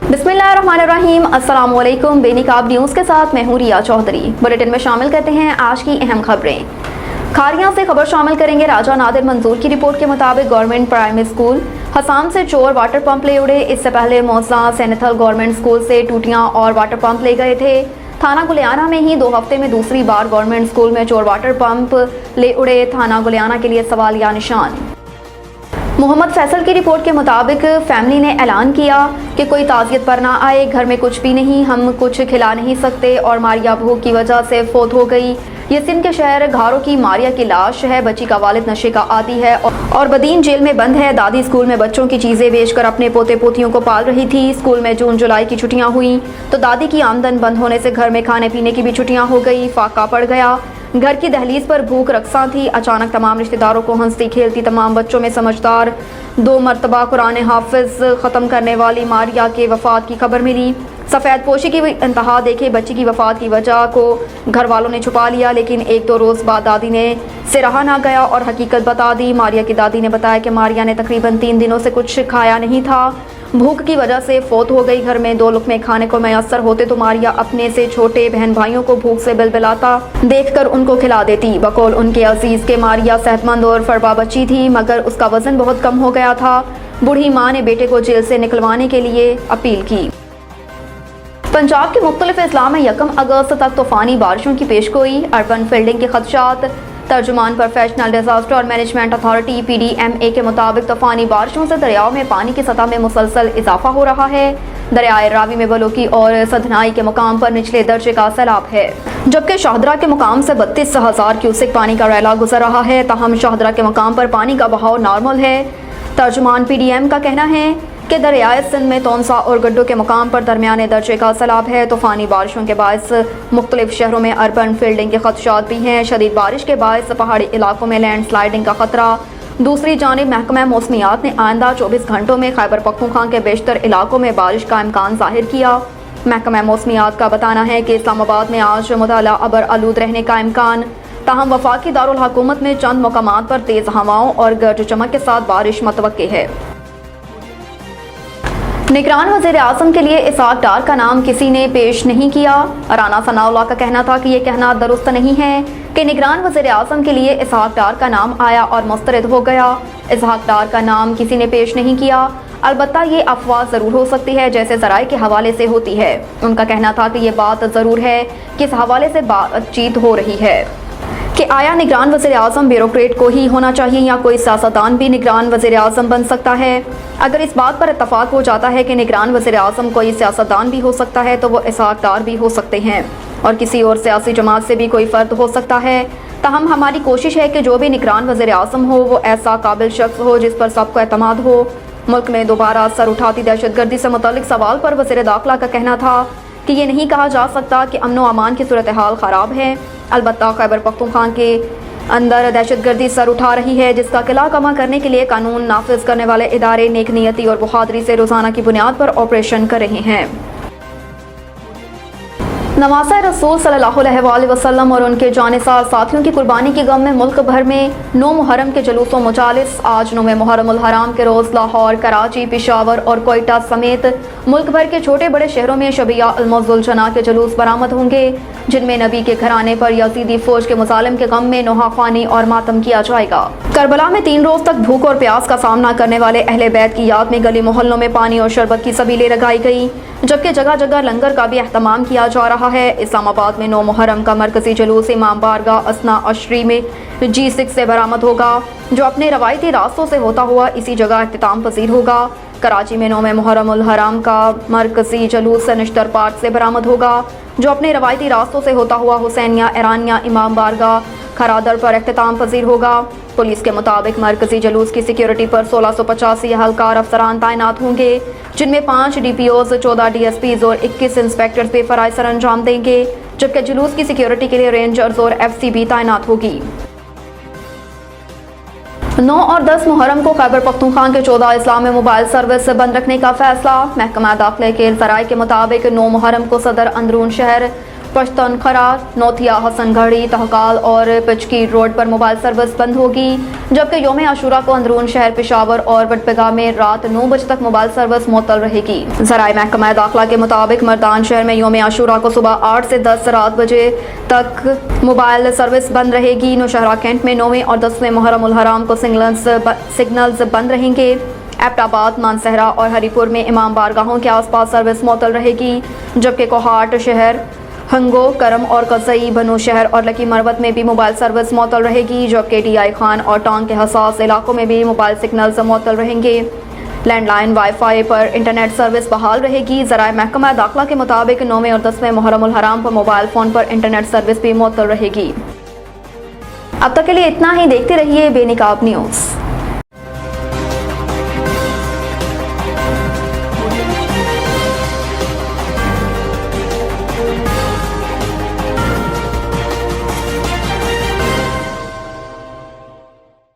बिस्मिल्लाहिर्रहमानिर्रहीम। अस्सलाम वालेकुम। बेनिकाब न्यूज़ के साथ मैं हूँ रिया चौधरी। बुलेटिन में शामिल करते हैं आज की अहम खबरें। खारियां से खबर शामिल करेंगे। राजा नादिर मंजूर की रिपोर्ट के मुताबिक गवर्नमेंट प्राइमरी स्कूल हसाम से चोर वाटर पंप ले उड़े। इससे पहले मौसा सेनेथल गवर्नमेंट स्कूल से टूटियां और वाटर पंप ले गए थे। थाना गुलियाना में ही 2 हफ्ते में दूसरी बार गवर्नमेंट स्कूल में चोर वाटर पंप ले उड़े। थाना गुलियाना के लिए सवालिया निशान। मोहम्मद फैसल की रिपोर्ट के मुताबिक फैमिली ने ऐलान किया कि कोई ताज़ियत पर ना आए, घर में कुछ भी नहीं, हम कुछ खिला नहीं सकते और मारिया भूख की वजह से फोत हो गई। ये सिंध के शहर घारो की मारिया की लाश है। बच्ची का वालिद नशे का आदी है और बदीन जेल में बंद है। दादी स्कूल में बच्चों की चीज़ें बेचकर अपने पोते पोतियों को पाल रही थी। स्कूल में जून जुलाई की छुट्टियां हुई तो दादी की आमदन बंद होने से घर में खाने पीने की भी छुट्टियां हो गई। फाका पड़ गया। घर की दहलीज पर भूख रक्सा थी। अचानक तमाम रिश्तेदारों को हंसती खेलती तमाम बच्चों में समझदार 2 मरतबा कुरान हाफिज ख़त्म करने वाली मारिया के वफ़ात की खबर मिली। सफ़ेद पोशी की इंतहा देखे बच्ची की वफ़ात की वजह को घर वालों ने छुपा लिया, लेकिन 1-2 रोज़ बाद दादी ने से रहा ना गया और हकीकत बता दी। मारिया की दादी ने बताया कि मारिया ने तकरीबन 3 दिनों से कुछ खाया नहीं था। भूख की वजह से फोत हो गई। घर में 2 लुक़मे खाने को मैसर होते तो मारिया अपने से छोटे बहन भाइयों को भूख से बिलबिलाता देखकर उनको खिला देती। बकौल उनके अजीज़ के मारिया सेहतमंद और फरबा बच्ची थी, मगर उसका वज़न बहुत कम हो गया था। बूढ़ी माँ ने बेटे को जेल से निकलवाने के लिए अपील की। पंजाब के मुख्तलिफ अजला में 1 अगस्त तक तूफ़ानी बारिशों की पेशगोई। अर्बन फील्डिंग के खदशात। तर्जुमान provincial disaster management authority PDMA के मुताबिक तूफ़ानी बारिशों से दरियाओं में पानी की सतह में मुसलसल इजाफा हो रहा है। दरियाए रावी में बलोकी और सधनाई के मुकाम पर निचले दर्जे का सैलाब है, जबकि शाहदरा के मुकाम से 32,000 क्यूसेक पानी का रैला गुजर रहा है। ताहम शाहदरा के मुकाम पर पानी का बहाव नॉर्मल है। तर्जुमान PDM का कहना है कि दरियाए सिंध में तौंसा और गड्डों के मुकाम पर दरमियाने दर्जे का सैलाब है। तूफ़ानी बारिशों के बायस मुख्तलिफ शहरों में अर्बन फील्डिंग के खदशात भी हैं। शदीद बारिश के बायस पहाड़ी इलाकों में लैंड स्लाइडिंग का खतरा। दूसरी जानिब महकमा मौसमियात ने आइंदा 24 घंटों में खैबर पख्तूनख्वा के बेशतर इलाकों में बारिश का इम्कान जाहिर किया। महकमा मौसमियात का बताना है कि इस्लामाबाद में आज मुतअल्ला अबर आलूद रहने का इम्कान। ताहम वफाकी दारुल हुकूमत में चंद मकामात पर तेज़ हवाओं और गरज चमक के साथ बारिश मुतवक्के है। निगरान वज़ीर आज़म के लिए इसहाक डार का नाम किसी ने पेश नहीं किया। राना सनाउल्लाह का कहना था कि यह कहना दुरुस्त नहीं है कि निगरान वज़ीर आज़म के लिए इसहाक डार का नाम आया और मुस्तरद हो गया। इसहाक डार का नाम किसी ने पेश नहीं किया। अलबत्ता ये अफवाह ज़रूर हो सकती है जैसे ज़राए के हवाले से होती है। उनका कहना था कि ये बात ज़रूर है कि इस हवाले से बातचीत हो रही है कि आया निगरान वज़ीर आज़म ब्यूरोक्रेट को ही होना चाहिए या कोई सियासतदान भी निगरान वज़ीर आज़म बन सकता है। अगर इस बात पर इत्तफाक हो जाता है कि निगरान वज़ीर आज़म कोई सियासतदान भी हो सकता है तो वो इसहाक डार भी हो सकते हैं और किसी और सियासी जमात से भी कोई फ़र्द हो सकता है। ताहम हमारी कोशिश है कि जो भी निगरान वज़ीर आज़म हो वो ऐसा काबिल शख्स हो जिस पर सबको एतमाद हो। मुल्क में दोबारा सर उठाती दहशतगर्दी से मुतल्लिक सवाल पर वज़ीर दाखिला का कहना था कि ये नहीं कहा जा सकता कि अमन व अमान की सूरत हाल ख़राब है। अलबत्ता खैबर पख्तूनख्वा के अंदर दहशतगर्दी सर उठा रही है, जिसका किला कमा करने के लिए कानून नाफिज करने वाले इदारे नेक नियती और बहादुरी से रोज़ाना की बुनियाद पर ऑपरेशन कर रहे हैं। नवासा रसूल सल्लल्लाहु अलैहि वसल्लम और उनके जानिसार साथियों की कुर्बानी की गम में मुल्क भर में 9 मुहर्रम के जुलूस व मुजालिस। आज 9 मुहर्रमुल हराम के रोज़ लाहौर, कराची, पेशावर और कोयटा समेत मुल्क भर के छोटे बड़े शहरों में शबिया अल-मौज़ुल जना के जुलूस बरामद होंगे, जिनमें नबी के घराने पर यजीदी फौज के मुजालिम के गम में नोहाख्वानी और मातम किया जाएगा। करबला में 3 रोज़ तक भूख और प्यास का सामना करने वाले अहले बैत की याद में गली मोहल्लों में पानी और शरबत की सबीलें लगाई गई, जबकि जगह जगह लंगर का भी एहतमाम किया जा रहा है। इस्लामाबाद में 9 मुहर्रम का मरकजी जुलूस इमाम बारगाह असना अशरी में G6 से बरामद होगा, जो अपने रवायती रास्तों से होता हुआ इसी जगह इख्तिताम पजीर होगा। कराची में 9 मुहर्रमुल हराम का मरकजी जुलूस नश्तर पार्क से बरामद होगा, जो अपने रवायती रास्तों से होता हुआ हुसैनिया ईरानिया इमाम बारगाह खरादर पर इख्तिताम पजीर होगा। पुलिस के मुताबिक मरकजी जुलूस की सिक्योरिटी पर 1685 एहलकार अफसरान तैनात होंगे, जिनमें 5 DPOs, 14 DSPs और 21 इंस्पेक्टर्स बेफराज सर अंजाम देंगे, जबकि जुलूस की सिक्योरिटी के लिए रेंजर्स और FCB तैनात होगी। 9 और 10 मुहर्रम को खैबर पख्तूनख्वा के 14 अजला में मोबाइल सर्विस बंद रखने का फैसला। महकमा दाखिले के ज़राए के मुताबिक 9 मुहर्रम को सदर अंदरून शहर पश्तन खरार, नौथिया हसनगढ़ी, तहकाल और पिचकीर रोड पर मोबाइल सर्विस बंद होगी, जबकि योम आशूरा को अंदरून शहर पेशावर और बटपेगा में रात 9 बजे तक मोबाइल सर्विस मुअत्तल रहेगी। ज़राए महकमा दाखिला के मुताबिक मर्दान शहर में योम आशूरा को सुबह 8 से 10 रात बजे तक मोबाइल सर्विस बंद रहेगी। नौशहरा कैंट में 9वें और 10वें मुहर्रम उल हराम को सिग्नल्स बंद रहेंगे। एबटाबाद, मानसहरा और हरीपुर में इमाम बारगाहों के आसपास सर्विस मुअत्तल रहेगी, जबकि कोहाट शहर, हंगो, करम और कज़ई, बनो शहर और लकी मरवत में भी मोबाइल सर्विस मुअत्तल रहेगी, जबकि DI खान और टांग के हसास इलाकों में भी मोबाइल सिग्नल्स मुअत्तल रहेंगे। लैंडलाइन वाईफाई पर इंटरनेट सर्विस बहाल रहेगी। ज़राए महकमा दाखिला के मुताबिक 9वें और 10वें मुहर्रम उल हराम पर मोबाइल फ़ोन पर इंटरनेट सर्विस भी मुअत्तल रहेगी। अब तक के लिए इतना ही। देखते रहिए बेनिकाब न्यूज़।